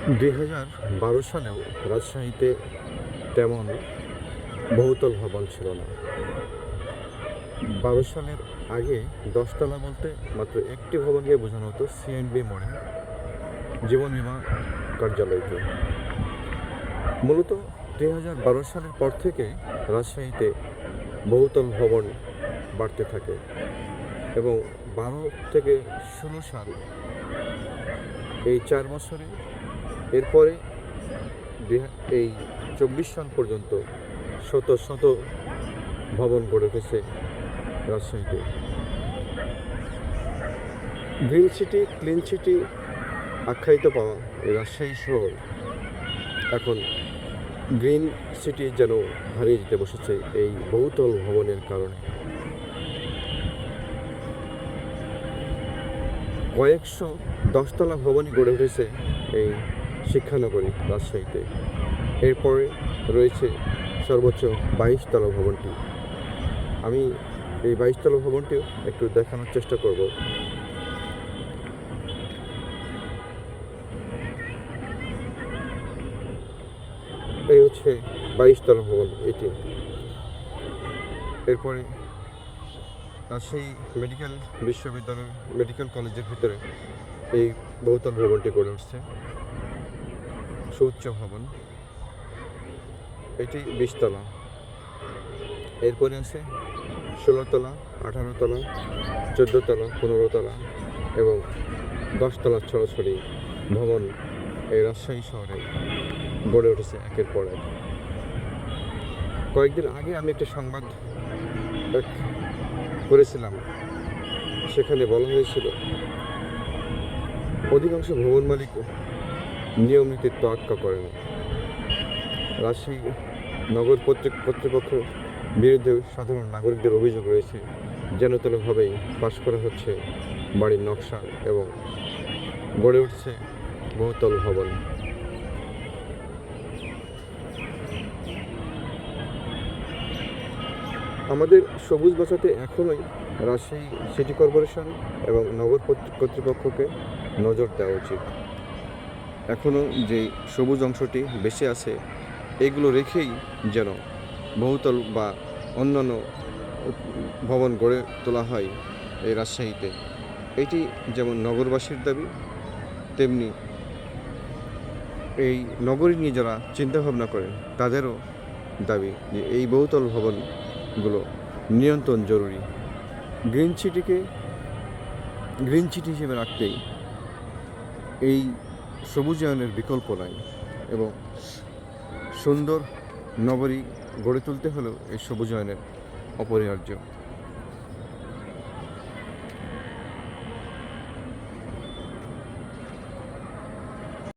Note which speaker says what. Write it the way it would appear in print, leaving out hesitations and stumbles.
Speaker 1: 2012 সালেও রাজশাহীতে তেমন বহুতল ভবন ছিল না। 12 সালের আগে 10 তলা বলতে মাত্র একটি ভবনকে বোঝানো হতো, সিএনবি মোড়ে জীবন বীমা কার্যালয়কে। মূলত 2012 সালের পর থেকে রাজশাহীতে বহুতল ভবন বাড়তে থাকে এবং 12 থেকে 16 সাল এই 4 বছরে, এরপরে এই 24 সাল পর্যন্ত শত শত ভবন গড়ে উঠেছে রাজশাহীতে। গ্রিন সিটি, ক্লিন সিটি আখ্যায়িত পাওয়া এই রাজশাহী শহর এখন গ্রিন সিটি যেন হারিয়ে যেতে বসেছে এই বহুতল ভবনের কারণে। কয়েকশো 10তলা ভবনই গড়ে উঠেছে এই শিক্ষানগরী রাজশাহীতে। এরপরে রয়েছে সর্বোচ্চ 22তলা ভবনটি। আমি এই 22তলা ভবনটিও একটু দেখানোর চেষ্টা করব। এই হচ্ছে 22তলা ভবন এটি। এরপরে রাজশাহী মেডিকেল বিশ্ববিদ্যালয় মেডিকেল কলেজের ভিতরে এই বহুতল ভবনটি গড়ে উঠছে, সুউচ্চ ভবন। এটি 20তলা। এরপরে আছে 16তলা, 18তলা, 14তলা, 15তলা এবং 10তলা ছড়াছড়ি ভবন এই রাজশাহী শহরে গড়ে উঠেছে একের পর এক। কয়েকদিন আগে আমি একটা সংবাদ করেছিলাম, সেখানে বলা হয়েছিল অধিকাংশ ভবন মালিক নিয়ম নীতির তোয়াক্কা করেন। রাজশাহী নগর কর্তৃপক্ষের বিরুদ্ধে সাধারণ নাগরিকদের অভিযোগ রয়েছে, যেন তেনভাবেই পাশ করা হচ্ছে বাড়ির নকশা এবং গড়ে উঠছে বহুতল ভবন। আমাদের সবুজ বাঁচাতে এখনোই রাজশাহী সিটি কর্পোরেশন এবং নগর কর্তৃপক্ষকে নজর দেওয়া উচিত। এখনও যে সবুজ অংশটি বেঁচে আছে, এগুলো রেখেই যেন বহুতল বা অন্যান্য ভবন গড়ে তোলা হয় এই রাজশাহীতে। এটি যেমন নগরবাসীর দাবি, তেমনি এই নগরী নিয়ে যারা চিন্তাভাবনা করেন তাদেরও দাবি যে এই বহুতল ভবনগুলো নিয়ন্ত্রণ জরুরি। গ্রিন সিটিকে গ্রিন সিটি হিসেবে রাখতেই এই সবুজায়নের বিকল্প নাই এবং সুন্দর নগরী গড়ে তুলতে হলেও এই সবুজায়নের অপরিহার্য।